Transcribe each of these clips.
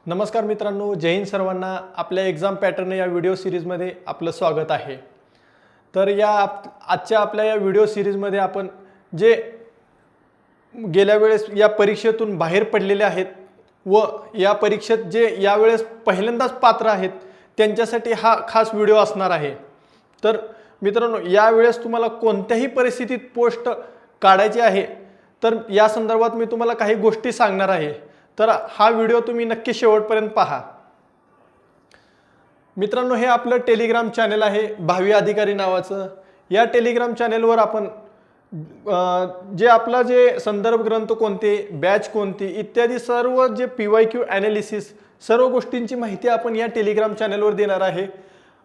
नमस्कार मित्रांनो, जय हिंद सर्वांना. आपल्या एक्झाम पॅटर्न या व्हिडिओ सिरीजमध्ये आपलं स्वागत आहे. तर आजच्या आपल्या या व्हिडिओ सिरीजमध्ये आपण जे गेल्या वेळेस या परीक्षेतून बाहेर पडलेले आहेत व या परीक्षेत जे यावेळेस पहिल्यांदाच पात्र आहेत त्यांच्यासाठी हा खास व्हिडिओ असणार आहे. तर मित्रांनो, यावेळेस तुम्हाला कोणत्याही परिस्थितीत पोस्ट काढायची आहे तर या संदर्भात मी तुम्हाला काही गोष्टी सांगणार आहे. तर हा व्हिडिओ तुम्ही नक्की शेवटपर्यंत पहा. मित्रांनो, हे आपलं टेलिग्राम चॅनल आहे भावी अधिकारी नावाचं. या टेलिग्राम चॅनलवर आपण जे संदर्भ ग्रंथ कोणते, बॅच कोणती इत्यादी सर्व जे PYQ ॲनालिसिस सर्व गोष्टींची माहिती आपण या टेलिग्राम चॅनलवर देणार आहे.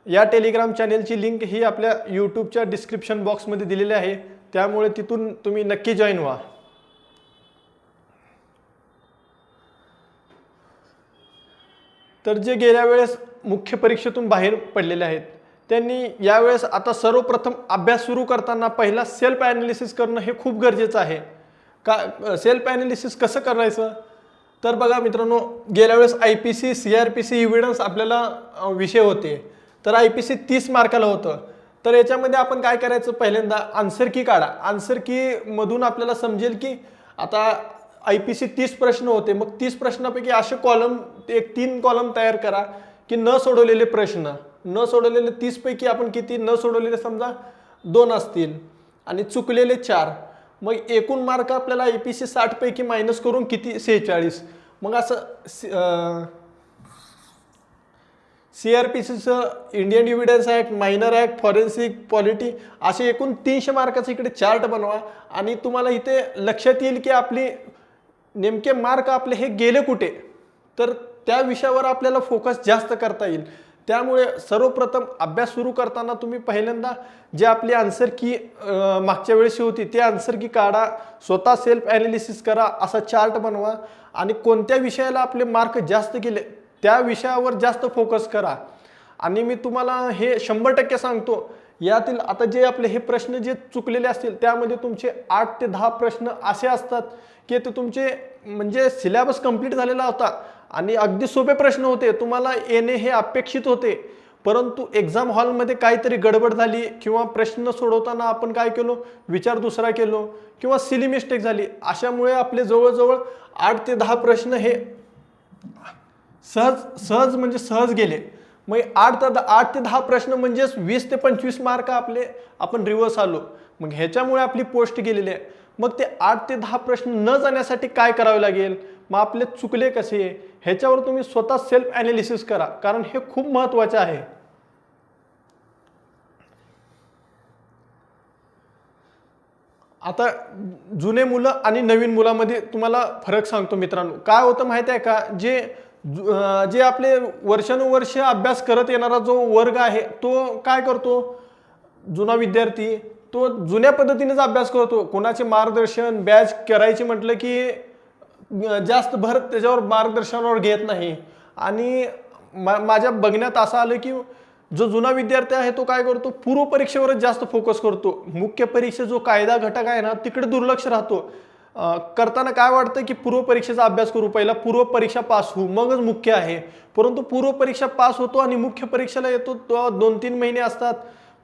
या टेलिग्राम चॅनलची लिंक ही आपल्या यूट्यूबच्या डिस्क्रिप्शन बॉक्समध्ये दिलेली आहे, त्यामुळे तिथून तुम्ही नक्की जॉईन व्हा. तर जे गेल्या वेळेस मुख्य परीक्षेतून बाहेर पडलेले आहेत त्यांनी यावेळेस आता सर्वप्रथम अभ्यास सुरू करताना पहिला सेल्फ ॲनालिसिस करणं हे खूप गरजेचं आहे. सेल्फ ॲनालिसिस कसं करायचं तर बघा मित्रांनो, गेल्या वेळेस IPC CRPC इव्हिडन्स आपल्याला विषय होते. तर IPC 30 मार्काला होतं. तर याच्यामध्ये आपण काय करायचं, पहिल्यांदा आन्सर की काढा. आन्सर की मधून आपल्याला समजेल की आता IPC 30 प्रश्न होते, मग 30 प्रश्नापैकी असे कॉलम 3 कॉलम तयार करा की न सोडवलेले प्रश्न. न सोडवलेले 30 पैकी आपण किती न सोडवलेले समजा 2 असतील आणि चुकलेले 4. मग एकूण मार्क आपल्याला IPC 60 पैकी मायनस करून किती 46. मग असं CRPCचं Indian evidence act, minor act, forensic, polity असे एकूण 300 मार्काचे इकडे चार्ट बनवा आणि तुम्हाला इथे लक्षात येईल की आपली नेमके मार्क आपले हे गेले कुठे. तर त्या विषयावर आपल्याला फोकस जास्त करता येईल. त्यामुळे सर्वप्रथम अभ्यास सुरू करताना तुम्ही पहिल्यांदा जे आपली आन्सर की मागच्या वेळेसची होती ते आन्सर की काढा, स्वतः सेल्फ ॲनालिसिस करा, असा चार्ट बनवा आणि कोणत्या विषयाला आपले मार्क जास्त गेले त्या विषयावर जास्त फोकस करा. आणि मी तुम्हाला हे 100% सांगतो, यातील आता जे आपले हे प्रश्न जे चुकलेले असतील त्यामध्ये तुमचे 8 ते 10 प्रश्न असे असतात की ते तुमचे म्हणजे सिलेबस कंप्लीट झालेला होता आणि अगदी सोपे प्रश्न होते, तुम्हाला येणे हे अपेक्षित होते. परंतु एक्झाम हॉलमध्ये काहीतरी गडबड झाली किंवा प्रश्न सोडवताना आपण काय केलो, विचार दुसरा केलो किंवा सिली मिस्टेक झाली. अशामुळे आपले जवळजवळ 8 ते 10 प्रश्न हे सहज गेले. मग 8 ते 10 प्रश्न म्हणजेच 20 ते 25 मार्क आपण रिव्हर्स आलो. मग ह्याच्यामुळे आपली पोस्ट गेलेली आहे. मग ते 8 ते 10 प्रश्न न जाण्यासाठी काय करावे लागेल, मग आपले चुकले कसे ह्याच्यावर तुम्ही स्वतः सेल्फ ॲनालिसिस करा, कारण हे खूप महत्त्वाचे आहे. आता जुने मुलं आणि नवीन मुलामध्ये तुम्हाला फरक सांगतो मित्रांनो. काय होतं माहिती आहे का, जे आपले वर्षानुवर्ष अभ्यास करत येणारा जो वर्ग आहे तो काय करतो, जुना विद्यार्थी तो जुन्या पद्धतीनेच अभ्यास करतो. कोणाचे मार्गदर्शन बॅच करायची म्हटलं की जास्त भर त्याच्यावर मार्गदर्शनावर घेत नाही. आणि माझ्या बघण्यात असं आलं की जो जुना विद्यार्थी आहे तो काय करतो, पूर्व परीक्षेवरच जास्त फोकस करतो. मुख्य परीक्षा जो कायदा घटक आहे ना तिकडे दुर्लक्ष राहतो. करताना काय वाटतं की पूर्व परीक्षेचा अभ्यास करू, पहिला पूर्व परीक्षा पास होऊ मगच मुख्य आहे. परंतु पूर्व परीक्षा पास होतो आणि मुख्य परीक्षेला येतो तो 2-3 महिने असतात,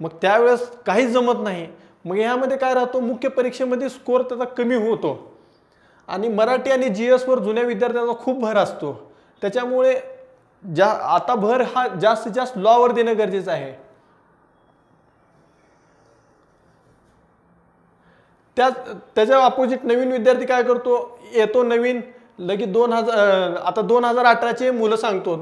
मग त्यावेळेस काहीच जमत नाही. मग यामध्ये काय राहतो, मुख्य परीक्षेमध्ये स्कोअर त्याचा कमी होतो. आणि मराठी आणि GS वर जुन्या विद्यार्थ्यांचा खूप भर असतो. त्याच्यामुळे आता भर हा जास्तीत जास्त लॉवर देणं गरजेचं आहे. त्याच्या अपोजिट नवीन विद्यार्थी काय करतो, येतो नवीन लगेच 2018चे मुलं सांगतो.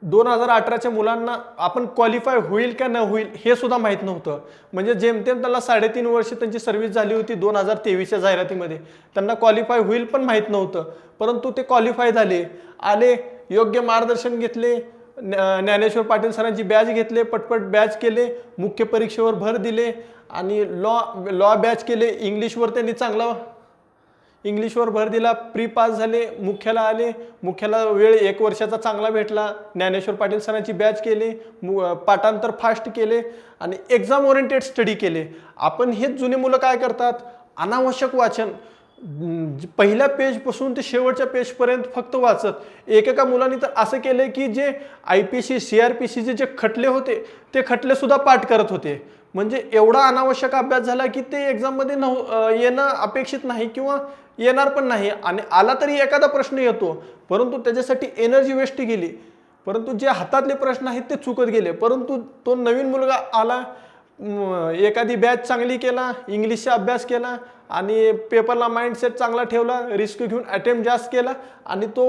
2018च्या मुलांना आपण क्वालिफाय होईल का न होईल हे सुद्धा माहीत नव्हतं. म्हणजे जेमतेम त्याला 3.5 वर्ष त्यांची सर्व्हिस झाली होती 2023च्या जाहिरातीमध्ये. त्यांना क्वालिफाय होईल पण माहीत नव्हतं, परंतु ते क्वालिफाय आले, योग्य मार्गदर्शन घेतले, ज्ञानेश्वर पाटील सरांची बॅच घेतले, पटपट बॅच केले, मुख्य परीक्षेवर भर दिले आणि लॉ बॅच केले. इंग्लिशवर भर दिला, प्री पास झाले, मुख्याला आले. मुख्याला वेळ 1 वर्षाचा चांगला भेटला. ज्ञानेश्वर पाटील सरांची बॅच केली, पाठांतर फास्ट केले आणि एक्झाम ओरिएंटेड स्टडी केले. आपण हेच जुने मुलं काय करतात, अनावश्यक वाचन, पहिल्या पेजपासून ते शेवटच्या पेजपर्यंत फक्त वाचत. एकेका मुलांनी तर असं केलंय की जे IPC CRPCचे जे खटले होते ते खटले सुद्धा पाठ करत होते. म्हणजे एवढा अनावश्यक अभ्यास झाला की ते एक्झाममध्ये येणं अपेक्षित नाही किंवा येणार पण नाही. आणि आला तरी एखादा प्रश्न येतो, परंतु त्याच्यासाठी एनर्जी वेस्ट गेली. परंतु जे हातातले प्रश्न आहेत ते चुकत गेले. परंतु तो नवीन मुलगा आला, एखादी बॅच चांगली केला, इंग्लिशचा अभ्यास केला आणि पेपरला माइंडसेट चांगला ठेवला, रिस्क घेऊन अटेम्प्ट जास्त केला आणि तो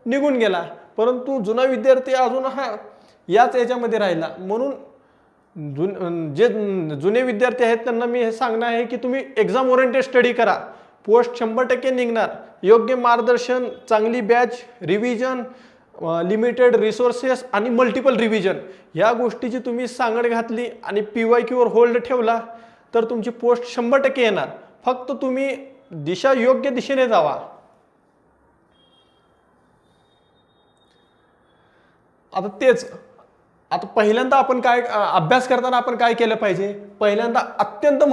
निघून गेला. परंतु जुना विद्यार्थी अजून याच याच्यामध्ये राहिला. म्हणून जे जुने विद्यार्थी आहेत त्यांना मी हे सांगणं आहे की तुम्ही एक्झाम ओरिएंटेड स्टडी करा. पोस्ट 100% निघणार. योग्य मार्गदर्शन, चांगली बॅच, रिव्हिजन, लिमिटेड रिसोर्सेस आणि मल्टिपल रिव्हिजन या गोष्टीची तुम्ही सांगड घातली आणि PYQवर होल्ड ठेवला तर तुमची पोस्ट 100% येणार. फक्त तुम्ही योग्य दिशेने जावा. आता पहिल्यांदा आपण काय अभ्यास करताना आपण काय केलं पाहिजे? पहिल्यांदा अत्यंत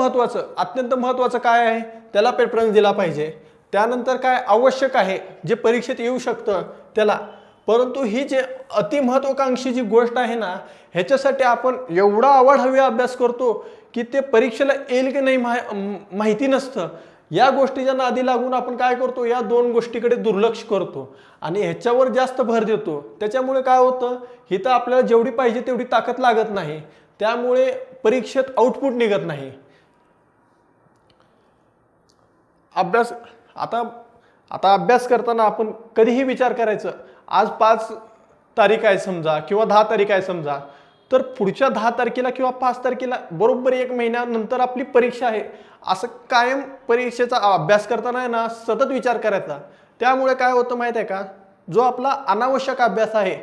महत्त्वाचं काय आहे त्याला प्रेफरन्स दिला पाहिजे. त्यानंतर काय आवश्यक आहे जे परीक्षेत येऊ शकतं त्याला. परंतु ही जे अतिमहत्वाकांक्षी जी गोष्ट आहे ना, ह्याच्यासाठी आपण एवढा आवाढव्य अभ्यास करतो की ते परीक्षेला येईल की नाही माहिती नसतं. या गोष्टीच्या नादी लागून आपण काय करतो, या दोन गोष्टीकडे दुर्लक्ष करतो आणि ह्याच्यावर जास्त भर देतो. त्याच्यामुळे काय होतं, इथं आपल्याला जेवढी पाहिजे तेवढी ताकद लागत नाही. त्यामुळे परीक्षेत आउटपुट निघत नाही. आता अभ्यास करताना आपण कधीही विचार करायचं, आज 5 तारीख आहे समजा किंवा 10 तारीख आहे समजा, तर पुढच्या 10 तारखेला किंवा 5 तारखेला बरोबर 1 महिन्यानंतर आपली परीक्षा आहे. असं कायम परीक्षेचा अभ्यास करताना आहे ना सतत विचार करायचा. त्यामुळे काय होतं माहिती आहे का, जो आपला अनावश्यक अभ्यास आहे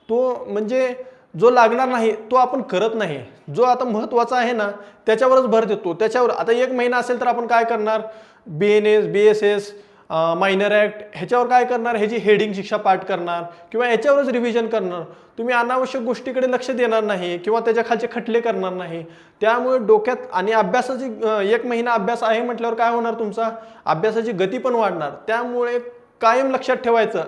तो म्हणजे जो लागणार नाही तो आपण करत नाही. जो आता महत्त्वाचा आहे ना त्याच्यावरच भर देतो. त्याच्यावर आता 1 महिना असेल तर आपण काय करणार, BNS BSS मायनर ॲक्ट ह्याच्यावर काय करणार, ह्याची हेडिंग शिक्षा पाठ करणार किंवा ह्याच्यावरच रिव्हिजन करणार. तुम्ही अनावश्यक गोष्टीकडे लक्ष देणार नाही किंवा त्याच्या खालचे खटले करणार नाही. त्यामुळे डोक्यात आणि अभ्यासाची 1 महिना अभ्यास आहे म्हटल्यावर काय होणार, तुमचा अभ्यासाची गती पण वाढणार. त्यामुळे कायम लक्षात ठेवायचं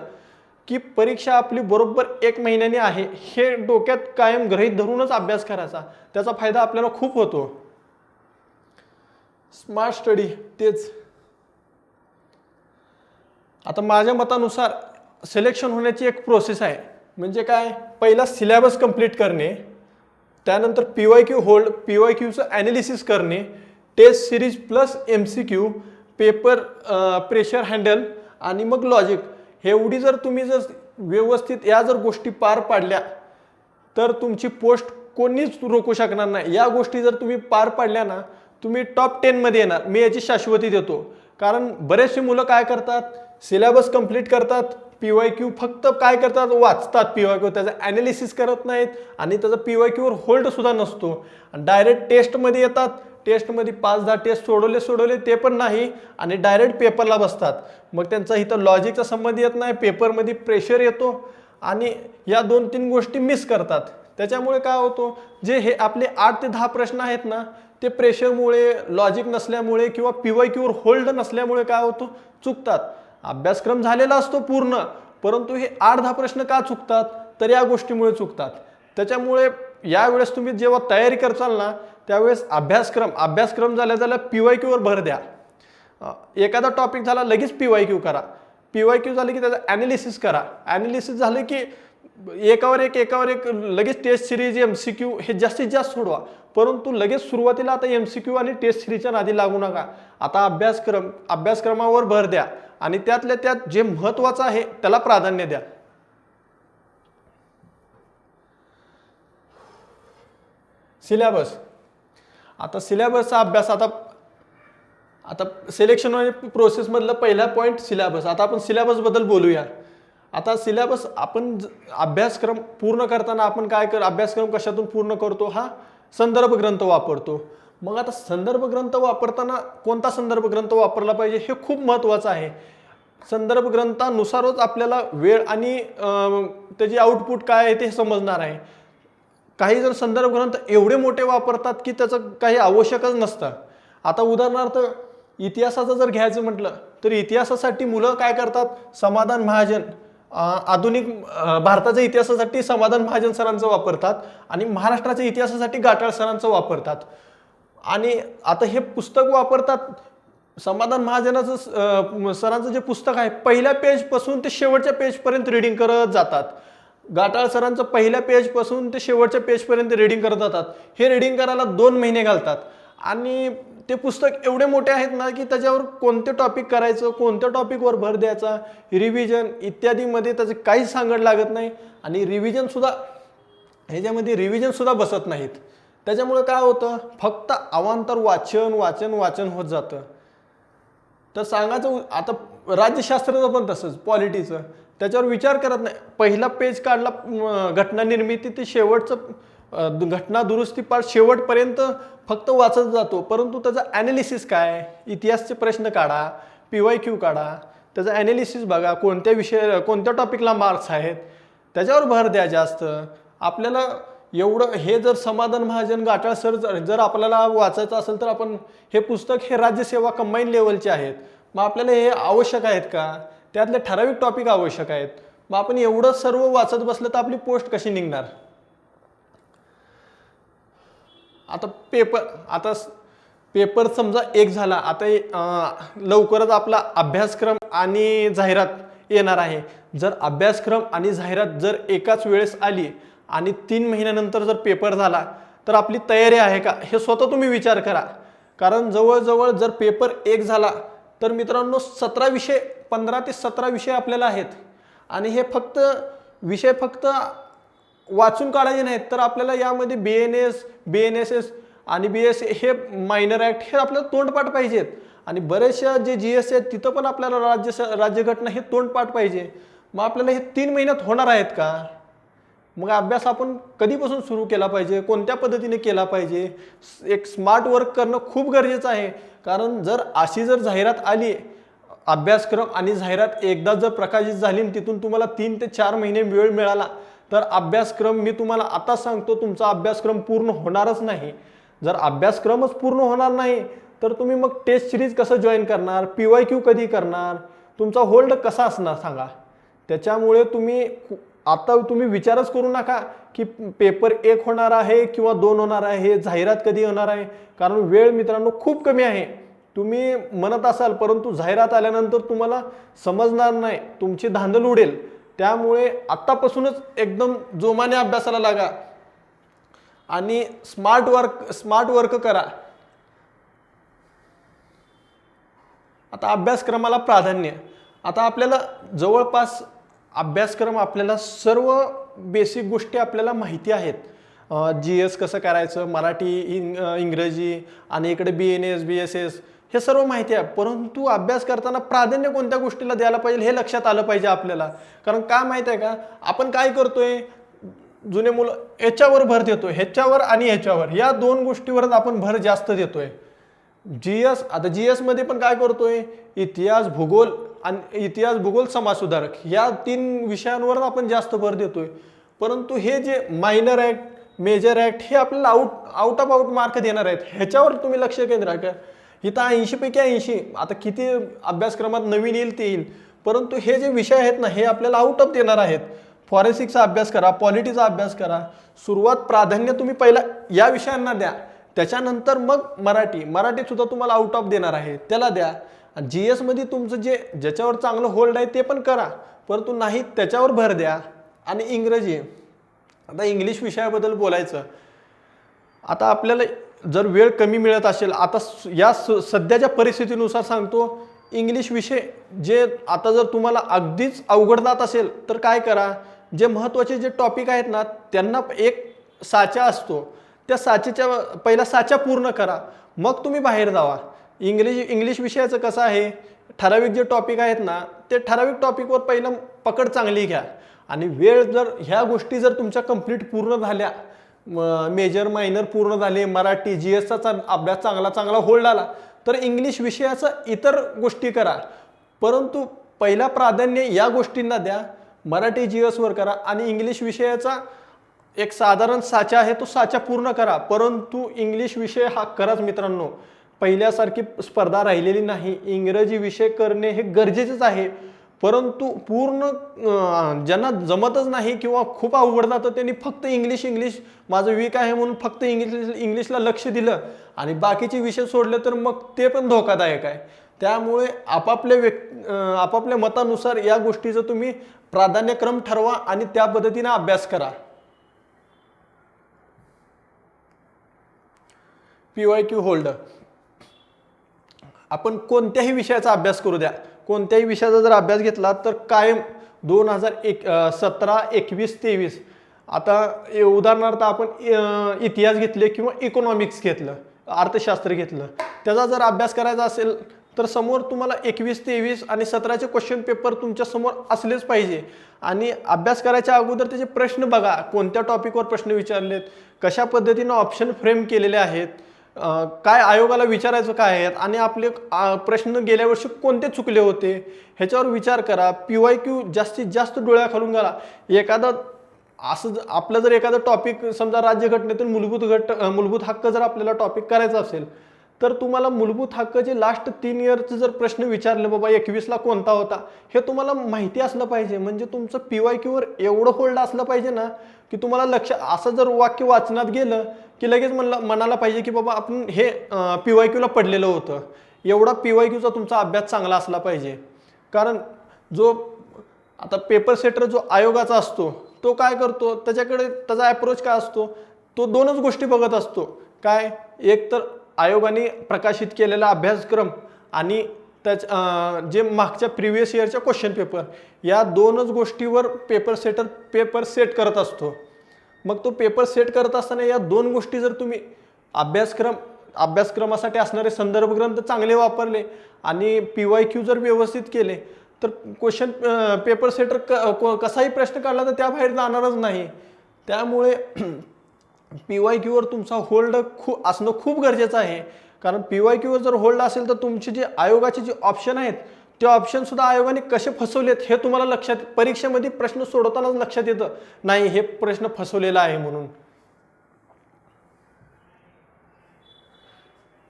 की परीक्षा आपली बरोबर 1 महिन्याने आहे हे डोक्यात कायम गृहीत धरूनच अभ्यास करायचा. त्याचा फायदा आपल्याला खूप होतो. स्मार्ट स्टडी तेच. आता माझ्या मतानुसार सिलेक्शन होण्याची एक प्रोसेस आहे. म्हणजे पहिला सिलेबस कंप्लीट करणे, त्यानंतर PYQ होल्ड, PYQचं ॲनालिसिस करणे, test series plus MCQ, paper pressure handle आणि मग लॉजिक. एवढी जर तुम्ही व्यवस्थित या गोष्टी पार पाडल्या तर तुमची पोस्ट कोणीच रोखू शकणार नाही. या गोष्टी जर तुम्ही पार पाडल्या ना तुम्ही टॉप 10 मध्ये येणार. मी याची शाश्वती देतो. कारण बरेचसे मुलं काय करतात, सिलेबस कंप्लीट करतात, PYQ फक्त काय करतात, वाचतात PYQ, त्याचं ॲनालिसिस करत नाहीत आणि त्याचा PYQवर होल्ड सुद्धा नसतो. डायरेक्ट टेस्टमध्ये येतात, टेस्टमध्ये 5-10 टेस्ट सोडवले ते पण नाही आणि डायरेक्ट पेपरला बसतात. मग त्यांचा इथं लॉजिकचा संबंध येत नाही, पेपरमध्ये प्रेशर येतो आणि या 2-3 गोष्टी मिस करतात. त्याच्यामुळे काय होतो, जे हे आपले 8 ते 10 प्रश्न आहेत ना ते प्रेशरमुळे, लॉजिक नसल्यामुळे किंवा PYQवर होल्ड नसल्यामुळे काय होतं, चुकतात. अभ्यासक्रम झालेला असतो पूर्ण, परंतु हे 8-10 प्रश्न का चुकतात, तर या गोष्टीमुळे चुकतात. त्याच्यामुळे यावेळेस तुम्ही जेव्हा तयारी करताल ना त्यावेळेस अभ्यासक्रम झाल्या PYQवर भर द्या. एखादा टॉपिक झाला लगेच PYQ करा. PYQ झालं की त्याचं ॲनालिसिस करा. ॲनालिसिस झालं की एकावर एक लगेच टेस्ट सिरीज MCQ हे जास्तीत जास्त सोडवा. परंतु लगेच सुरुवातीला आता MCQ आणि टेस्ट सिरीजच्या नादी लागू नका. आता अभ्यासक्रमावर भर द्या आणि त्यातल्या त्यात जे महत्त्वाचं आहे त्याला प्राधान्य द्या. सिलेबस. आता सिलेबसचा अभ्यास, आता सिलेक्शन प्रोसेसमधला पहिला पॉईंट सिलेबस. आता आपण सिलेबसबद्दल बोलूया. आता सिलेबस आपण अभ्यासक्रम पूर्ण करताना आपण अभ्यासक्रम कशातून पूर्ण करतो, हा संदर्भ ग्रंथ वापरतो. मग आता संदर्भ ग्रंथ वापरताना कोणता संदर्भ ग्रंथ वापरला पाहिजे हे खूप महत्त्वाचं आहे. संदर्भ ग्रंथानुसारच आपल्याला वेळ आणि त्याची आउटपुट काय आहे ते समजणार आहे. काही जर संदर्भ ग्रंथ एवढे मोठे वापरतात की त्याचं काही आवश्यकच नसतं. आता उदाहरणार्थ इतिहासाचं जर घ्यायचं म्हटलं तर इतिहासासाठी मुलं काय करतात, समाधान महाजन आधुनिक भारताच्या इतिहासासाठी समाधान महाजन सरांचं वापरतात आणि महाराष्ट्राच्या इतिहासासाठी गाठाळ सरांचं वापरतात. आणि आता हे पुस्तक वापरतात, समाधान महाजनाचं सरांचं जे पुस्तक आहे पहिल्या पेजपासून ते शेवटच्या पेजपर्यंत रीडिंग करत जातात. गाठाळ सरांचं पहिल्या पेजपासून ते शेवटच्या पेजपर्यंत रीडिंग करत जातात. हे रीडिंग करायला 2 महिने घालतात आणि ते पुस्तक एवढे मोठे आहेत ना की त्याच्यावर कोणते टॉपिक करायचं, कोणत्या टॉपिकवर भर द्यायचा, रिव्हिजन इत्यादीमध्ये त्याचं काहीच सांगड लागत नाही. आणि ह्याच्यामध्ये रिव्हिजन सुद्धा बसत नाहीत. त्याच्यामुळे काय होतं, फक्त अवांतर वाचन वाचन वाचन होत जातं. तर सांगायचं आता राज्यशास्त्राचं पण तसंच, पॉलिटीचं त्याच्यावर विचार करत नाही. पहिला पेज काढला घटना निर्मिती ते शेवटचं घटना दुरुस्ती पार्ट शेवटपर्यंत फक्त वाचत जातो, परंतु त्याचा ॲनालिसिस काय, इतिहासचे प्रश्न काढा, PYQ काढा, त्याचा ॲनालिसिस बघा, कोणत्या टॉपिकला मार्क्स आहेत त्याच्यावर भर द्या जास्त. आपल्याला एवढं हे जर समाधान महाजन गाठाळ सर जर आपल्याला वाचायचं असेल तर आपण हे पुस्तक हे राज्यसेवा कंबाईन लेवलचे आहेत, मग आपल्याला हे आवश्यक आहेत का, त्यातले ठराविक टॉपिक आवश्यक आहेत. मग आपण एवढं सर्व वाचत बसलं तर आपली पोस्ट कशी निघणार. आता पेपर समजा एक झाला, आता लवकरच आपला अभ्यासक्रम आणि जाहिरात येणार आहे. जर अभ्यासक्रम आणि जाहिरात जर एकाच वेळेस आली आणि 3 महिन्यानंतर जर पेपर झाला तर आपली तयारी आहे का, हे स्वतः तुम्ही विचार करा. कारण जवळजवळ जर पेपर एक झाला तर मित्रांनो 17 विषय, 15 ते 17 विषय आपल्याला आहेत. आणि हे विषय फक्त वाचून काढायचे नाहीत, तर आपल्याला यामध्ये BNS, BNSS आणि BS हे मायनर ॲक्ट हे आपल्याला तोंडपाठ पाहिजेत. आणि बरेचशा जे GS आहेत तिथं पण आपल्याला राज्यघटना हे तोंडपाठ पाहिजे. मग आपल्याला हे 3 महिन्यात होणार आहेत का. मग अभ्यास आपण कधीपासून सुरू केला पाहिजे, कोणत्या पद्धतीने केला पाहिजे. एक स्मार्ट वर्क करणं खूप गरजेचं आहे. कारण जर अशी जाहिरात आली, अभ्यासक्रम आणि जाहिरात एकदा जर प्रकाशित झाली आणि तिथून तुम्हाला 3 ते 4 महिने वेळ मिळाला तर अभ्यासक्रम, मी तुम्हाला आता सांगतो, तुमचा अभ्यासक्रम पूर्ण होणारच नाही. जर अभ्यासक्रमच पूर्ण होणार नाही तर तुम्ही मग टेस्ट सिरीज कसं जॉईन करणार, PYQ कधी करणार, तुमचा होल्ड कसा असणार सांगा. त्याच्यामुळे तुम्ही विचारच करू नका की पेपर 1 होणार आहे किंवा 2 होणार आहे, जाहिरात कधी होणार आहे. कारण वेळ मित्रांनो खूप कमी आहे. तुम्ही म्हणत असाल, परंतु जाहिरात आल्यानंतर तुम्हाला समजणार नाही, तुमची धांदल उडेल. त्यामुळे आत्तापासूनच एकदम जोमाने अभ्यासाला लागा आणि स्मार्ट वर्क करा. आता अभ्यासक्रमाला प्राधान्य. आता आपल्याला जवळपास अभ्यासक्रम, आपल्याला सर्व बेसिक गोष्टी आपल्याला माहिती आहेत. GS कसं करायचं, मराठी, इंग्रजी आणि इकडे BNS, BSS हे सर्व माहिती आहे. परंतु अभ्यास करताना प्राधान्य कोणत्या गोष्टीला द्यायला पाहिजे हे लक्षात आलं पाहिजे आपल्याला. कारण काय माहिती आहे का, आपण काय करतोय, जुने मुलं ह्याच्यावर भर देतोय, ह्याच्यावर आणि ह्याच्यावर, या 2 गोष्टीवरच आपण भर जास्त देतोय. GS मध्ये पण काय करतोय, इतिहास भूगोल समाजसुधारक या 3 विषयांवर आपण जास्त भर देतोय. परंतु हे जे मायनर ॲक्ट, मेजर ॲक्ट हे आपल्याला आउट ऑफ मार्क देणार आहेत, ह्याच्यावर तुम्ही लक्ष केंद्रित करा. इथं 80 पैकी 80, आता किती अभ्यासक्रमात नवीन येईल ते येईल, परंतु हे जे विषय आहेत ना हे आपल्याला आउट ऑफ देणार आहेत. फॉरेन्सिकचा अभ्यास करा, पॉलिटीचा अभ्यास करा. सुरुवात प्राधान्य तुम्ही पहिला या विषयांना द्या, त्याच्यानंतर मग मराठीत सुद्धा तुम्हाला आउट ऑफ देणार आहे, त्याला द्या. आणि GS मध्ये तुमचं ज्याच्यावर चांगलं होल्ड आहे ते पण करा, परंतु नाही त्याच्यावर भर द्या. आणि इंग्रजी, आता इंग्लिश विषयाबद्दल बोलायचं. आता आपल्याला जर वेळ कमी मिळत असेल, आता या सध्याच्या परिस्थितीनुसार सांगतो, इंग्लिश विषय जे आता जर तुम्हाला अगदीच अवघड जात असेल तर काय करा, जे महत्त्वाचे जे टॉपिक आहेत ना त्यांना एक साचा असतो, त्या पहिला साचा पूर्ण करा, मग तुम्ही बाहेर जावा. इंग्लिश विषयाचं कसं आहे, ठराविक जे टॉपिक आहेत ना ते ठराविक टॉपिकवर पहिलं पकड चांगली घ्या. आणि वेळ जर ह्या गोष्टी जर तुमच्या कंप्लीट पूर्ण झाल्या, मेजर मायनर पूर्ण झाले, मराठी GSचा अभ्यास चांगला होल्ड आला तर इंग्लिश विषयाचा इतर गोष्टी करा. परंतु पहिला प्राधान्य या गोष्टींना द्या, मराठी GSवर करा आणि इंग्लिश विषयाचा एक साधारण साचा आहे तो साचा पूर्ण करा. परंतु इंग्लिश विषय हा कराच मित्रांनो. पहिल्यासारखी स्पर्धा राहिलेली नाही. इंग्रजी विषय करणे हे गरजेचंच आहे, परंतु पूर्ण ज्यांना जमतच नाही किंवा खूप अवघड जातं त्यांनी फक्त इंग्लिश माझं वीक आहे म्हणून फक्त इंग्लिशला लक्ष दिलं आणि बाकीचे विषय सोडले तर मग ते पण धोकादायक आहे. त्यामुळे आपापल्या मतानुसार या गोष्टीचं तुम्ही प्राधान्यक्रम ठरवा आणि त्या पद्धतीने अभ्यास करा. PYQ होल्डर, आपण कोणत्याही विषयाचा अभ्यास करू द्या, कोणत्याही विषयाचा जर अभ्यास घेतला तर कायम 2017, 21, 23 आता उदाहरणार्थ आपण इतिहास घेतले किंवा इकॉनॉमिक्स घेतलं, अर्थशास्त्र घेतलं, त्याचा जर अभ्यास करायचा असेल तर समोर तुम्हाला 21, 23 आणि 17चे क्वेश्चन पेपर तुमच्या समोर असलेच पाहिजे. आणि अभ्यास करायच्या अगोदर त्याचे प्रश्न बघा, कोणत्या टॉपिकवर प्रश्न विचारलेत, कशा पद्धतीनं ऑप्शन फ्रेम केलेले आहेत, काय आयोगाला विचारायचं काय आहेत आणि आपले प्रश्न गेल्या वर्षी कोणते चुकले होते ह्याच्यावर विचार करा. PYQ जास्तीत जास्त डोळ्याखालून घाला. एखादा असं आपलं जर एखादा टॉपिक समजा राज्यघटनेतून मूलभूत हक्क जर आपल्याला टॉपिक करायचा असेल तर तुम्हाला मूलभूत हक्काचे लास्ट 3 इयरचे जर प्रश्न विचारले, बाबा 21ला कोणता होता, हे तुम्हाला माहिती असलं पाहिजे. म्हणजे तुमचं PYQ वर एवढं होल्ड असलं पाहिजे ना की तुम्हाला लक्ष, असं जर वाक्य वाचनात गेलं की लगेच म्हणाला पाहिजे की बाबा आपण हे PYQला पडलेलं होतं. एवढा PYQचा तुमचा अभ्यास चांगला असला पाहिजे. कारण जो आता पेपर सेटर जो आयोगाचा असतो तो काय करतो, त्याचा अप्रोच काय असतो, तो 2च गोष्टी बघत असतो. काय, एक तर आयोगाने प्रकाशित केलेला अभ्यासक्रम आणि जे मागच्या प्रिव्हियस इयरच्या क्वेश्चन पेपर, या 2च गोष्टीवर पेपर सेट करत असतो. मग तो पेपर सेट करत असताना या 2 गोष्टी जर तुम्ही अभ्यासक्रमासाठी असणारे संदर्भ ग्रंथ चांगले वापरले आणि PYQ जर व्यवस्थित केले तर पेपर सेटर कसाही प्रश्न काढला तर त्याबाहेर जाणारच नाही. त्यामुळे PYQ वर तुमचा होल्ड असणं खूप गरजेचं आहे. कारण PYQ वर जर होल्ड असेल तर तुमचे जे आयोगाचे जे ऑप्शन आहेत ते ऑप्शन सुद्धा आयोगाने कसे फसवलेत हे तुम्हाला लक्षात, परीक्षेमध्ये प्रश्न सोडवतानाच लक्षात येतं, नाही हे प्रश्न फसवलेला आहे म्हणून.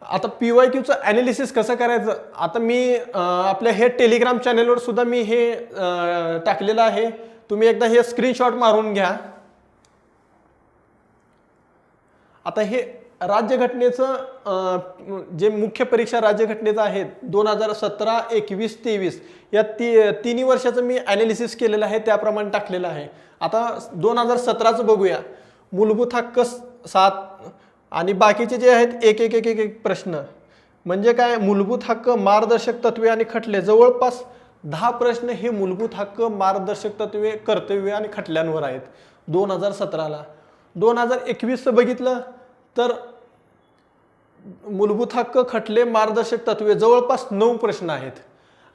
आता PYQचं ॲनालिसिस कसं करायचं, आता मी आपल्या हे टेलिग्राम चॅनेलवर सुद्धा मी हे टाकलेलं आहे. तुम्ही एकदा हे स्क्रीनशॉट मारून घ्या. आता हे राज्यघटनेचं जे मुख्य परीक्षा राज्यघटनेचं आहेत 2017, 21, 23 या तिन्ही वर्षाचं मी ॲनालिसिस केलेलं आहे, त्याप्रमाणे टाकलेलं आहे. आता 2017चं बघूया. मूलभूत हक्क 7 आणि बाकीचे जे आहेत एक प्रश्न. म्हणजे काय, मूलभूत हक्क, मार्गदर्शक तत्वे आणि खटले, जवळपास 10 प्रश्न हे मूलभूत हक्क, मार्गदर्शक तत्वे, कर्तव्य आणि खटल्यांवर आहेत 2017ला. 2021चं बघितलं तर मूलभूत हक्क, खटले, मार्गदर्शक तत्वे जवळपास 9 प्रश्न आहेत.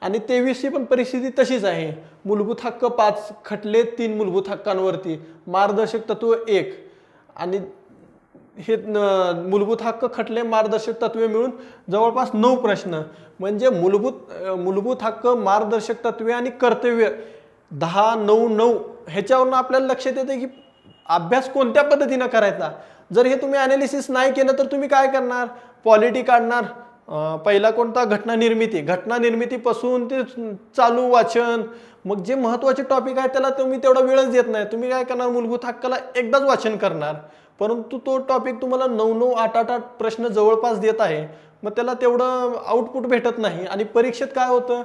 आणि 23ची पण परिस्थिती तशीच आहे. मूलभूत हक्क 5, खटले 3 मूलभूत हक्कांवरती, मार्गदर्शक तत्व 1 आणि हे मूलभूत हक्क, खटले, मार्गदर्शक तत्वे मिळून जवळपास 9 प्रश्न. म्हणजे मूलभूत हक्क, मार्गदर्शक तत्वे आणि कर्तव्य 10, 9, 9 ह्याच्यावरून आपल्याला लक्षात येते की अभ्यास कोणत्या पद्धतीनं करायचा. जर हे तुम्ही ॲनालिसिस नाही केलं तर तुम्ही काय करणार, पॉलिटी काढणार. पहिला कोणता, घटना निर्मितीपासून ते चालू वाचन, मग जे महत्त्वाचे टॉपिक आहे त्याला तुम्ही तेवढा वेळच देत नाही. तुम्ही काय करणार, मूलभूत हक्काला एकदाच वाचन करणार, परंतु तो टॉपिक तुम्हाला 9, 8 प्रश्न जवळपास देत आहे. मग त्याला तेवढं आउटपुट भेटत नाही आणि परीक्षेत काय होतं,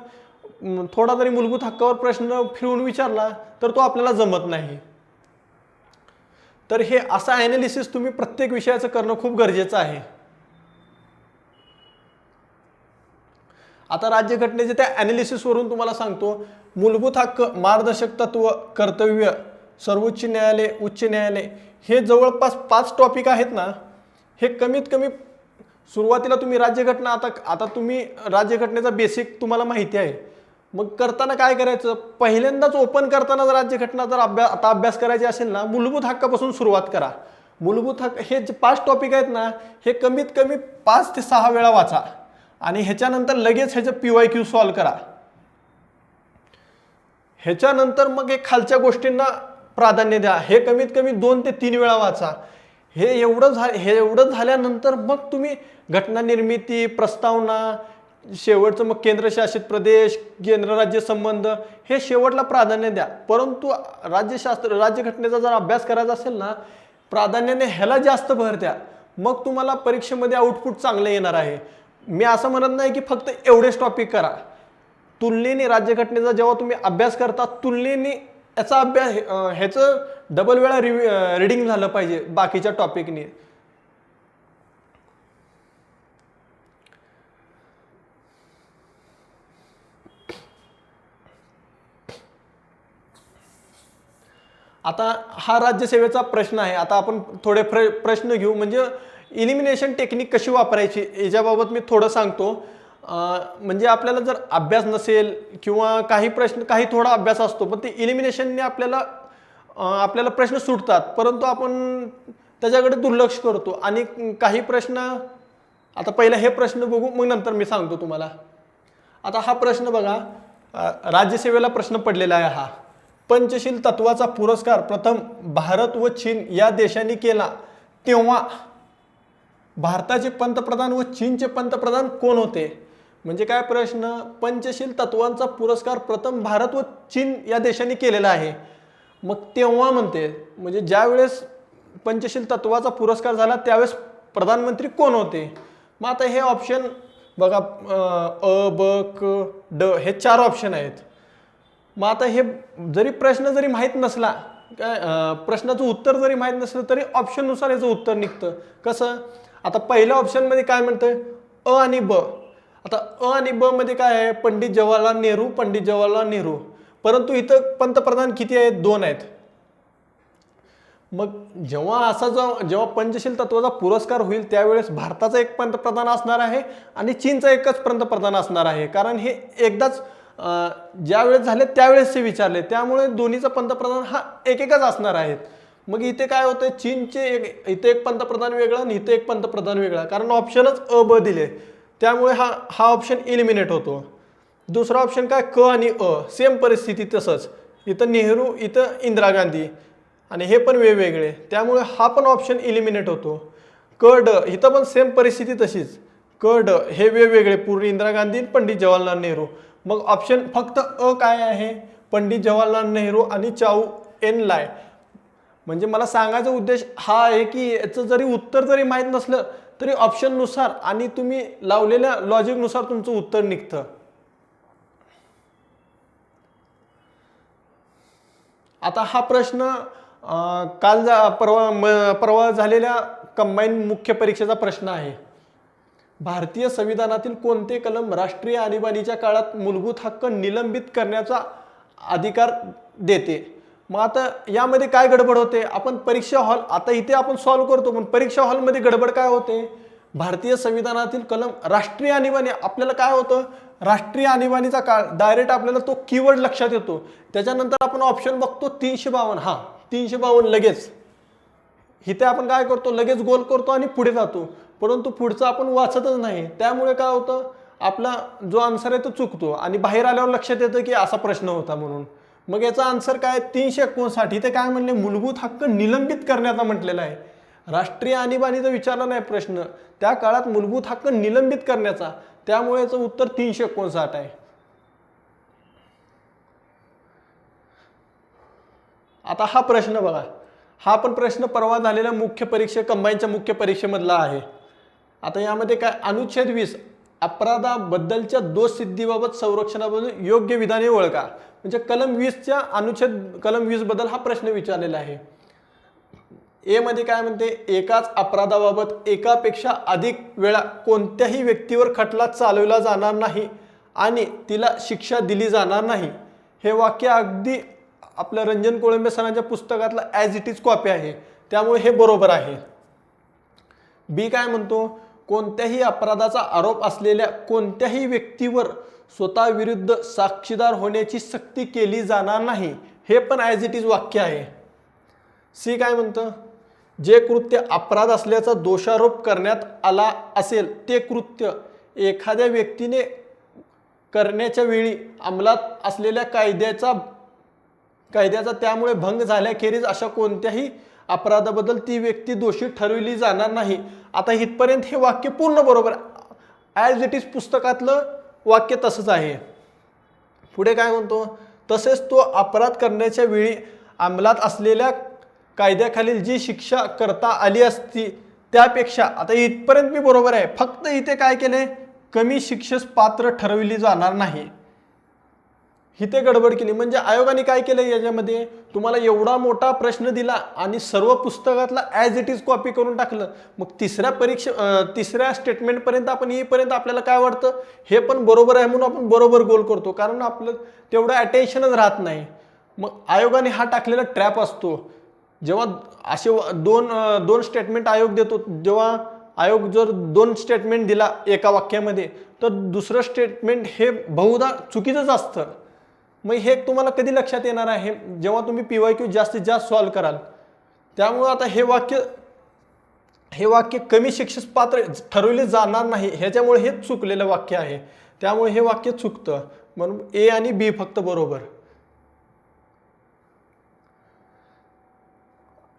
थोडा जरी मूलभूत हक्कावर प्रश्न फिरवून विचारला तर तो आपल्याला जमत नाही. तर हे असं ॲनालिसिस तुम्ही प्रत्येक विषयाचं करणं खूप गरजेचं आहे. आता राज्यघटनेचे त्या ॲनालिसिसवरून तुम्हाला सांगतो, मूलभूत हक्क, मार्गदर्शक तत्व, कर्तव्य, सर्वोच्च न्यायालय, उच्च न्यायालय, हे जवळपास 5 टॉपिक आहेत ना. हे कमीत कमी सुरुवातीला तुम्ही राज्यघटना, आता तुम्ही राज्यघटनेचा बेसिक तुम्हाला माहिती आहे, मग करताना काय करायचं, पहिल्यांदाच ओपन करताना जर राज्यघटना जर अभ्यास करायची असेल ना, मूलभूत हक्कापासून सुरुवात करा. मूलभूत हक्क हे जे 5 टॉपिक आहेत ना, हे कमीत कमी 5 ते 6 वेळा वाचा आणि ह्याच्यानंतर लगेच ह्याचं PYQ सॉल्व करा. ह्याच्यानंतर मग हे खालच्या गोष्टींना प्राधान्य द्या. हे कमीत कमी 2 ते 3 वेळा वाचा. हे एवढं झाल्यानंतर मग तुम्ही घटना निर्मिती, प्रस्तावना, शेवटचं मग केंद्रशासित प्रदेश, केंद्र राज्य संबंध हे शेवटला प्राधान्य द्या. परंतु राज्यघटनेचा जर अभ्यास करायचा असेल ना, प्राधान्याने ह्याला जास्त भर द्या. मग तुम्हाला परीक्षेमध्ये आउटपुट चांगलं येणार आहे. मी असं म्हणत नाही की फक्त एवढेच टॉपिक करा. तुलनेने राज्यघटनेचा जेव्हा तुम्ही अभ्यास करता, तुलनेने याचा अभ्यास ह्याचं डबल वेळा रिडिंग झालं पाहिजे बाकीच्या टॉपिकनी. आता हा राज्यसेवेचा प्रश्न आहे. आता आपण थोडे प्रश्न घेऊ, म्हणजे इलिमिनेशन टेक्निक कशी वापरायची याच्याबाबत मी थोडं सांगतो. म्हणजे आपल्याला जर अभ्यास नसेल किंवा काही थोडा अभ्यास असतो, पण ते इलिमिनेशनने आपल्याला प्रश्न सुटतात, परंतु आपण त्याच्याकडे दुर्लक्ष करतो. आणि काही प्रश्न, आता पहिला हे प्रश्न बघू, मग नंतर मी सांगतो तुम्हाला. आता हा प्रश्न बघा, राज्यसेवेला प्रश्न पडलेला आहे हा. पंचशील तत्वाचा पुरस्कार प्रथम भारत व चीन या देशांनी केला, तेव्हा भारताचे पंतप्रधान व चीनचे पंतप्रधान कोण होते? म्हणजे काय प्रश्न, पंचशील तत्वांचा पुरस्कार प्रथम भारत व चीन या देशांनी केलेला आहे, मग तेव्हा म्हणते, म्हणजे ज्यावेळेस पंचशील तत्वाचा पुरस्कार झाला त्यावेळेस प्रधानमंत्री कोण होते? मग आता हे ऑप्शन बघा, अ, ब, क, ड हे 4 ऑप्शन आहेत. मग आता हे प्रश्न जरी माहीत नसला, प्रश्नाचं उत्तर जरी माहीत नसलं तरी ऑप्शननुसार याचं उत्तर निघतं. कसं, आता पहिल्या ऑप्शनमध्ये काय म्हणतंय, अ आणि ब. आता अ आणि ब मध्ये काय आहे, पंडित जवाहरलाल नेहरू. परंतु इथं पंतप्रधान किती आहेत? 2 आहेत. मग जेव्हा पंचशील तत्वाचा पुरस्कार होईल त्यावेळेस भारताचा एक पंतप्रधान असणार आहे आणि चीनचा एकच पंतप्रधान असणार आहे. कारण हे एकदाच ज्यावेळेस झाले त्यावेळेस ते विचारले, त्यामुळे दोन्हीचा पंतप्रधान हा एकच असणार आहेत. मग इथे काय होतं, चीनचे इथे एक पंतप्रधान वेगळा आणि इथे एक पंतप्रधान वेगळा, कारण ऑप्शनच अ ब दिले, त्यामुळे हा ऑप्शन इलिमिनेट होतो. दुसरा ऑप्शन काय, क आणि अ, सेम परिस्थिती तसंच, इथं नेहरू, इथं इंदिरा गांधी, आणि हे पण वेगवेगळे, त्यामुळे हा पण ऑप्शन इलिमिनेट होतो. क ड, इथं पण सेम परिस्थिती तशीच, क ड हे वेगवेगळे, पूर्ण इंदिरा गांधी, पंडित जवाहरलाल नेहरू. मग ऑप्शन फक्त अ काय आहे, पंडित जवाहरलाल नेहरू आणि चाऊ एन लाय. म्हणजे मला सांगायचा उद्देश हा आहे की याचं जरी उत्तर जरी माहीत नसलं तरी ऑप्शननुसार आणि तुम्ही लावलेल्या लॉजिकनुसार तुमचं उत्तर निघतं. आता हा प्रश्न परवा झालेल्या कंबाईन मुख्य परीक्षेचा प्रश्न आहे. भारतीय संविधानातील कोणते कलम राष्ट्रीय आणीबाणीच्या काळात मूलभूत हक्क निलंबित करण्याचा अधिकार देते? मग आता यामध्ये काय गडबड होते, आपण परीक्षा हॉल, आता इथे आपण सॉल्व्ह करतो, पण परीक्षा हॉलमध्ये गडबड काय होते, भारतीय संविधानातील कलम राष्ट्रीय आणीबाणी, आपल्याला काय होतं, राष्ट्रीय आणीबाणीचा काळ डायरेक्ट आपल्याला तो कीवर्ड लक्षात येतो. त्याच्यानंतर आपण ऑप्शन बघतो 352, हा 352 लगेच इथे आपण काय करतो, लगेच गोल करतो आणि पुढे जातो, परंतु पुढचं आपण वाचतच नाही. त्यामुळे काय होतं, आपला जो आन्सर आहे तो चुकतो आणि बाहेर आल्यावर लक्षात येतं की असा प्रश्न होता म्हणून. मग याचा आन्सर काय, 359. इथे काय म्हणले, मूलभूत हक्क निलंबित करण्याचा म्हटलेला आहे. राष्ट्रीय आणीबाणीचा विचारला नाही प्रश्न, त्या काळात मूलभूत हक्क निलंबित करण्याचा, त्यामुळे याचं उत्तर 359 आहे. आता हा प्रश्न बघा, हा पण प्रश्न परवा झालेल्या कंबाईनच्या मुख्य परीक्षेमधला आहे. आता यामध्ये काय, अनुच्छेद 20 अपराधाबद्दलच्या दोष सिद्धीबाबत संरक्षणाबद्दल योग्य विधाने ओळखा. म्हणजे कलम 20 बद्दल हा प्रश्न विचारलेला आहे. ए मध्ये काय म्हणते, एकाच अपराधाबाबत एकापेक्षा अधिक वेळा कोणत्याही व्यक्तीवर खटला चालवला जाणार नाही आणि तिला शिक्षा दिली जाणार नाही. हे वाक्य अगदी आपल्या रंजन कोळंबे सरांच्या पुस्तकातला ॲज इट इज कॉपी आहे, त्यामुळे हे बरोबर आहे. बी काय म्हणतो, कोणत्याही अपराधाचा आरोप असलेल्या कोणत्याही व्यक्तीवर स्वतःविरुद्ध साक्षीदार होण्याची सक्ती केली जाणार नाही. हे पण ॲज इट इज वाक्य आहे. सी काय म्हणतं, जे कृत्य अपराध असल्याचा दोषारोप करण्यात आला असेल ते कृत्य एखाद्या व्यक्तीने करण्याच्या वेळी अंमलात असलेल्या कायद्याचा त्यामुळे भंग झाल्याखेरीज अशा कोणत्याही अपराधाबद्दल ती व्यक्ती दोषी ठरविली जाणार नाही. आता इथपर्यंत हे वाक्य पूर्ण बरोबर, ॲज इट इज पुस्तकातलं वाक्य तसंच आहे. पुढे काय म्हणतो, तसेच तो अपराध करण्याच्या वेळी अंमलात असलेल्या कायद्याखालील जी शिक्षा करता आली असती त्यापेक्षा, आता इथपर्यंत मी बरोबर आहे, फक्त इथे काय केले, कमी शिक्षेस पात्र ठरविली जाणार नाही, इथे गडबड केली. म्हणजे आयोगाने काय केलं, याच्यामध्ये तुम्हाला एवढा मोठा प्रश्न दिला आणि सर्व पुस्तकातला ॲज इट इज कॉपी करून टाकलं. मग तिसऱ्या स्टेटमेंटपर्यंत आपण येईपर्यंत आपल्याला काय वाटतं, हे पण बरोबर आहे म्हणून आपण बरोबर गोल करतो, कारण आपलं तेवढं अटेन्शनच राहत नाही. मग आयोगाने हा टाकलेला ट्रॅप असतो. जेव्हा असे दोन स्टेटमेंट आयोग देतो, जेव्हा आयोग जर 2 स्टेटमेंट दिला एका वाक्यामध्ये, तर दुसरं स्टेटमेंट हे बहुधा चुकीचंच असतं. मग हे तुम्हाला कधी लक्षात येणार आहे, जेव्हा तुम्ही PYQ जास्तीत जास्त सॉल्व कराल. त्यामुळं आता हे वाक्य कमी शिक्षेस पात्र ठरवले जाणार नाही, ह्याच्यामुळे हे चुकलेलं वाक्य आहे. त्यामुळे हे वाक्य चुकतं, म्हणून A आणि B फक्त बरोबर.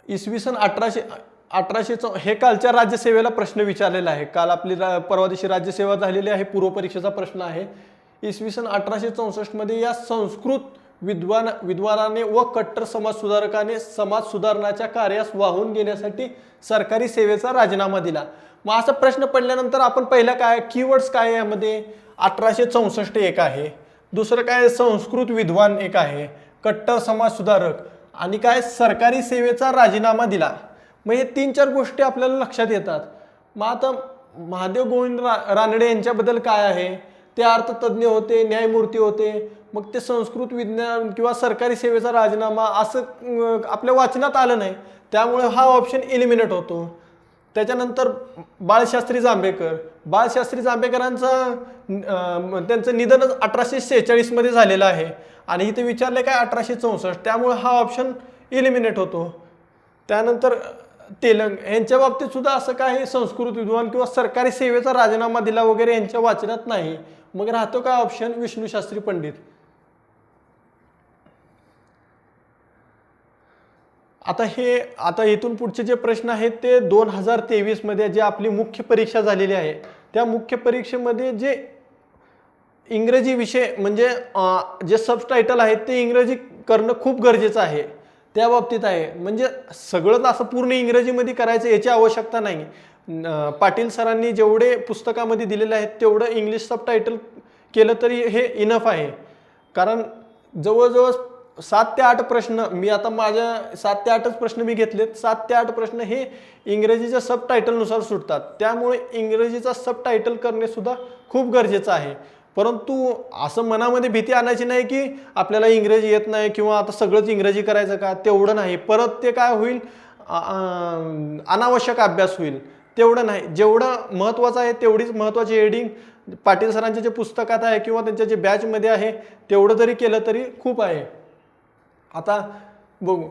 इसवी सन 1800 हे कालच्या राज्यसेवेला प्रश्न विचारलेला आहे. काल आपली परवा दिवशी राज्यसेवा झालेली आहे, पूर्व परीक्षेचा प्रश्न आहे. इसवी सन 1864 मध्ये या संस्कृत विद्वानाने व कट्टर समाज सुधारकाने समाज सुधारणाच्या कार्यास वाहून गेल्यासाठी सरकारी सेवेचा राजीनामा दिला. मग असा प्रश्न पडल्यानंतर आपण पहिला काय कीवर्ड्स काय यामध्ये, 1864 एक आहे, दुसरं काय संस्कृत विद्वान एक आहे, कट्टर समाज सुधारक, आणि काय सरकारी सेवेचा राजीनामा दिला. मग हे 3-4 गोष्टी आपल्याला लक्षात येतात. मग आता महादेव गोविंद रानडे यांच्याबद्दल काय आहे, ते अर्थतज्ञ होते, न्यायमूर्ती होते. मग ते संस्कृत विज्ञान किंवा सरकारी सेवेचा राजीनामा असं आपल्या वाचनात आलं नाही, त्यामुळे हा ऑप्शन एलिमिनेट होतो. त्याच्यानंतर बाळशास्त्री जांभेकरांचं त्यांचं निधनच 1846 मध्ये झालेलं आहे आणि इथे विचारले काय 1864, त्यामुळे हा ऑप्शन एलिमिनेट होतो. त्यानंतर तेलंग यांच्या बाबतीत सुद्धा असं काही संस्कृत विद्वान किंवा सरकारी सेवेचा राजीनामा दिला वगैरे यांच्या वाचनात नाही. मग राहतो काय ऑप्शन विष्णू शास्त्री पंडित. आता इथून पुढचे जे प्रश्न आहेत ते 2023 मध्ये जे आपली मुख्य परीक्षा झालेली आहे, त्या मुख्य परीक्षेमध्ये जे इंग्रजी विषय म्हणजे जे सबटायटल आहेत ते इंग्रजी करणं खूप गरजेचं आहे, त्या बाबतीत आहे. म्हणजे सगळंच असं पूर्ण इंग्रजीमध्ये करायचं याची आवश्यकता नाही. पाटील सरांनी जेवढे पुस्तकामध्ये दिलेले आहेत तेवढं इंग्लिश सबटायटल केलं तरी हे इनफ आहे. कारण जवळजवळ 7 ते 8 प्रश्न मी आता माझ्या 7 ते 8च प्रश्न मी घेतलेत. 7 ते 8 प्रश्न हे इंग्रजीच्या सबटायटलनुसार सुटतात, त्यामुळे इंग्रजीचा सबटायटल करणे सुद्धा खूप गरजेचं आहे. परंतु असं मनामध्ये भीती आणायची नाही की आपल्याला इंग्रजी येत नाही किंवा आता सगळंच इंग्रजी करायचं का, तेवढं नाही. परत ते काय होईल, अनावश्यक अभ्यास होईल. तेवढं नाही, जेवढं महत्त्वाचं आहे तेवढीच महत्त्वाची हेडिंग पाटील सरांच्या जे पुस्तकात आहे किंवा त्यांच्या जे बॅचमध्ये आहे तेवढं जरी केलं तरी खूप आहे. आता बघू,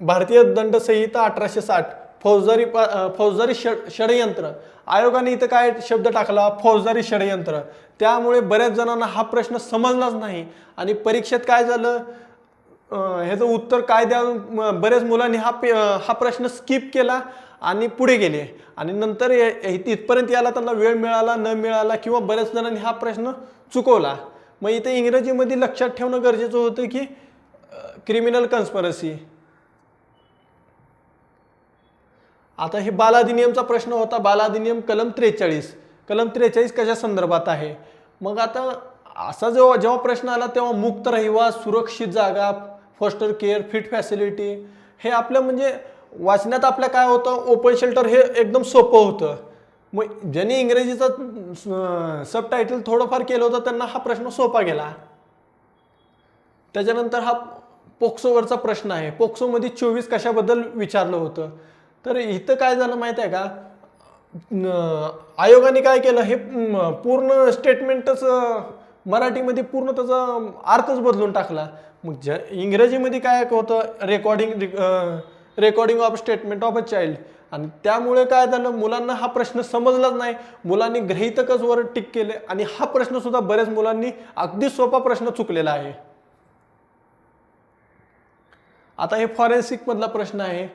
भारतीय दंड संहिता 1860 फौजदारी षडयंत्र. आयोगाने इथं काय शब्द टाकला, फौजदारी षडयंत्र. त्यामुळे बऱ्याच जणांना हा प्रश्न समजलाच नाही आणि परीक्षेत काय झालं, ह्याचं उत्तर काय द्यावं, बऱ्याच मुलांनी हा प्रश्न स्किप केला आणि पुढे गेले आणि नंतर इथपर्यंत यायला त्यांना वेळ मिळाला न मिळाला किंवा बऱ्याच जणांनी हा प्रश्न चुकवला. मग इथे इंग्रजीमध्ये लक्षात ठेवणं गरजेचं होतं की क्रिमिनल कन्स्पिरसी. आता हे बाल अधिनियमचा प्रश्न होता. बाल अधिनियम कलम 43 कशा संदर्भात आहे. मग आता असा जेव्हा प्रश्न आला तेव्हा मुक्त रहिवास, सुरक्षित जागा, फॉस्टर केअर, फिट फॅसिलिटी हे आपलं म्हणजे वाचण्यात आपल्या काय होतं, ओपन शेल्टर हे एकदम सोपं होतं. मग ज्यांनी इंग्रजीचं सबटायटल थोडंफार केलं होतं त्यांना हा प्रश्न सोपा गेला. त्याच्यानंतर हा पोक्सोवरचा प्रश्न आहे. पोक्सोमध्ये 24 कशाबद्दल विचारलं होतं. तर इथं काय झालं माहिती आहे का, आयोगाने काय केलं, हे पूर्ण स्टेटमेंटच मराठीमध्ये पूर्ण त्याचा अर्थच बदलून टाकला. मग इंग्रजीमध्ये काय होतं, recording of statement of a child, आणि त्यामुळे काय झालं, मुलांना हा प्रश्न समजलाच नाही. मुलांनी गृहीतकच वर टिक केले आणि हा प्रश्न सुद्धा बऱ्याच मुलांनी अगदी सोपा प्रश्न चुकलेला आहे. आता हे फॉरेन्सिक मधला प्रश्न आहे,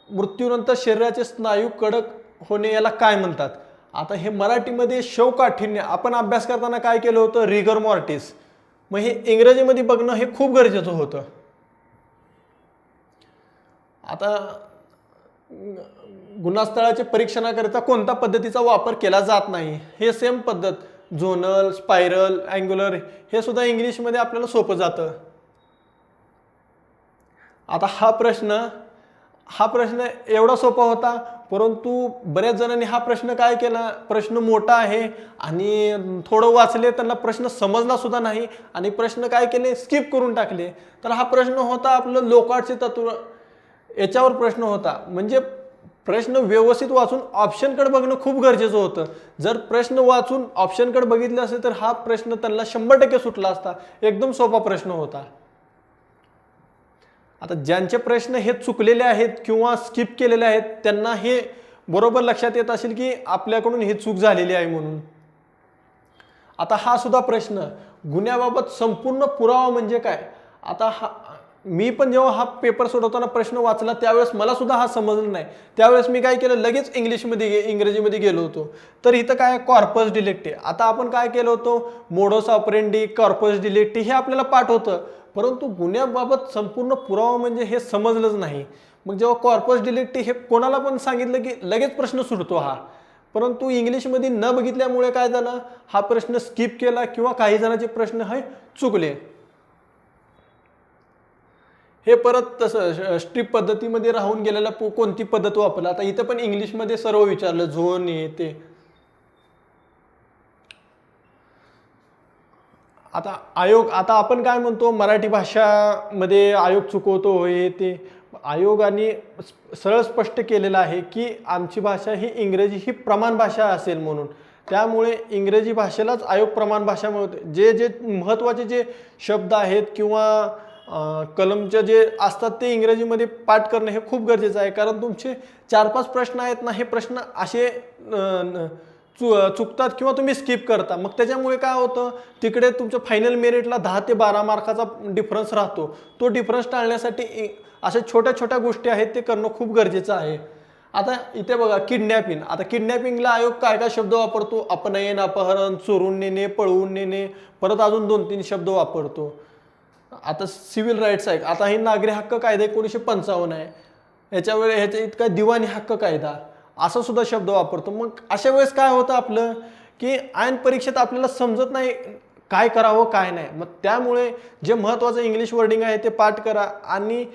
मृत्यूनंतर शरीराचे स्नायू कडक होणे याला काय म्हणतात? आता हे मराठीमध्ये शवकाठिन्य, आपण अभ्यास करताना काय केलं होतं, रिगर मॉर्टिस. मग हे इंग्रजीमध्ये बघणं हे खूप गरजेचं होतं. आता गुन्हास्थळाचे परीक्षणाकरिता कोणत्या पद्धतीचा वापर केला जात नाही? हे सेम पद्धत, झोनल, स्पायरल, अँग्युलर, हे सुद्धा इंग्लिशमध्ये आपल्याला सोपं जातं. आता हा प्रश्न एवढा सोपा होता, परंतु बऱ्याच जणांनी हा प्रश्न काय केला, प्रश्न मोठा आहे आणि थोडं वाचले त्यांना प्रश्न समजला सुद्धा नाही आणि प्रश्न काय केले, स्किप करून टाकले. तर हा प्रश्न होता आपलं लोकार्टचे तत्व, याच्यावर प्रश्न होता. म्हणजे प्रश्न व्यवस्थित वाचून ऑप्शनकडे बघणं खूप गरजेचं होतं. जर प्रश्न वाचून ऑप्शनकडे बघितलं असेल तर हा प्रश्न त्यांना 100% सुटला असता. एकदम सोपा प्रश्न होता. आता ज्यांचे प्रश्न हे चुकलेले आहेत किंवा स्किप केलेले आहेत त्यांना हे बरोबर लक्षात येत असेल की आपल्याकडून ही चूक झालेली आहे म्हणून. आता हा सुद्धा प्रश्न, गुन्ह्याबाबत संपूर्ण पुरावा म्हणजे काय? आता मी पण जेव्हा हा पेपर सोडवताना प्रश्न वाचला त्यावेळेस मला सुद्धा हा समजलं नाही. त्यावेळेस मी काय केलं, लगेच इंग्रजीमध्ये गेलो होतो. तर इथं काय, कॉर्पस डिलेक्टी. आता आपण काय केलं होतं, मोडस ऑपरेंडी, कॉर्पस डिलेक्टी हे आपल्याला पाठ होतं, परंतु गुन्ह्याबाबत संपूर्ण पुरावा म्हणजे हे समजलंच नाही. मग जेव्हा कॉर्पस डिलेक्टी हे कोणाला पण सांगितलं की लगेच प्रश्न सुटतो हा, परंतु इंग्लिशमध्ये न बघितल्यामुळे काय झालं, हा प्रश्न स्किप केला किंवा काही जणांचे प्रश्न हे चुकले. हे परत तसं स्ट्रिप पद्धतीमध्ये राहून गेलेला कोणती पद्धत वापरला. आता इथं पण इंग्लिशमध्ये सर्व विचारलं, झोन हे ते. आता आता आपण काय म्हणतो, मराठी भाषामध्ये आयोग चुकवतो हे ते. आयोगाने सरळ स्पष्ट केलेलं आहे की आमची भाषा ही इंग्रजी ही प्रमाण भाषा असेल म्हणून. त्यामुळे इंग्रजी भाषेलाच आयोग प्रमाण भाषा म्हणतो. जे महत्त्वाचे जे शब्द आहेत किंवा कलमचे जे असतात ते इंग्रजीमध्ये पाठ करणं हे खूप गरजेचं आहे. कारण तुमचे 4-5 प्रश्न आहेत ना, हे प्रश्न असे चुकतात किंवा तुम्ही स्किप करता. मग त्याच्यामुळे काय होतं, तिकडे तुमच्या फायनल मेरिटला 10 ते 12 मार्काचा डिफरन्स राहतो. तो डिफरन्स टाळण्यासाठी अशा छोट्या छोट्या गोष्टी आहेत ते करणं खूप गरजेचं आहे. आता इथे बघा, किडनॅपिंग. आता किडनॅपिंगला आयोग काय काय शब्द वापरतो, अपहरण, अपहरण, चोरून नेणे, पळवून नेणे, परत अजून 2-3 शब्द वापरतो. आता सिव्हिल राईट्स ॲक्ट, आता ही नागरी हक्क कायदा 1955 आहे. ह्याच्या इतका दिवाणी हक्क कायदा असा सुद्धा शब्द वापरतो. मग अशा वेळेस काय होतं आपलं, की ऐन परीक्षेत आपल्याला समजत नाही काय करावं काय नाही. मग त्यामुळे जे महत्त्वाचं इंग्लिश वर्डिंग आहे ते पाठ करा आणि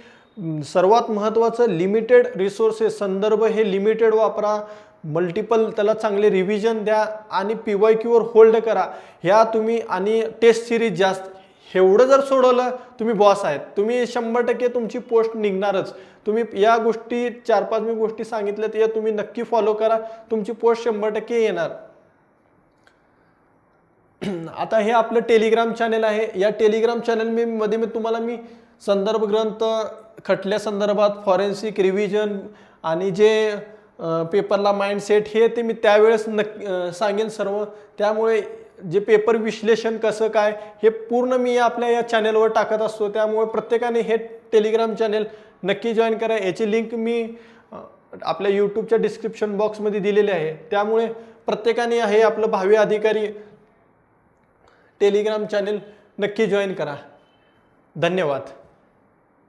सर्वात महत्त्वाचं लिमिटेड रिसोर्सेस, संदर्भ हे लिमिटेड वापरा. मल्टिपल त्याला चांगले रिव्हिजन द्या आणि PYQवर होल्ड करा. ह्या तुम्ही आणि टेस्ट सिरीज जास्त, एवढं जर सोडवलं तुम्ही बॉस आहेत. तुम्ही 100% तुमची पोस्ट निघणारच. तुम्ही या गोष्टी 4-5 मी गोष्टी सांगितल्या त्या तुम्ही नक्की फॉलो करा, तुमची पोस्ट 100% येणार. आता हे आपलं टेलिग्राम चॅनल आहे. या टेलिग्राम चॅनल मध्ये तुम्हाला मी संदर्भ ग्रंथ, खटल्या संदर्भात फॉरेन्सिक रिव्हिजन आणि जे पेपरला माइंडसेट हे ते मी त्यावेळेस सांगेन सर्व. त्यामुळे जे पेपर विश्लेषण कसं काय हे पूर्ण मी आपल्या या चॅनलवर टाकत असतो. त्यामुळे प्रत्येकाने हे टेलिग्राम चॅनल नक्की जॉईन करा. याची लिंक मी आपल्या यूट्यूबच्या डिस्क्रिप्शन बॉक्समध्ये दिलेली आहे. त्यामुळे प्रत्येकाने हे आपलं भावी अधिकारी टेलिग्राम चॅनल नक्की जॉईन करा. धन्यवाद.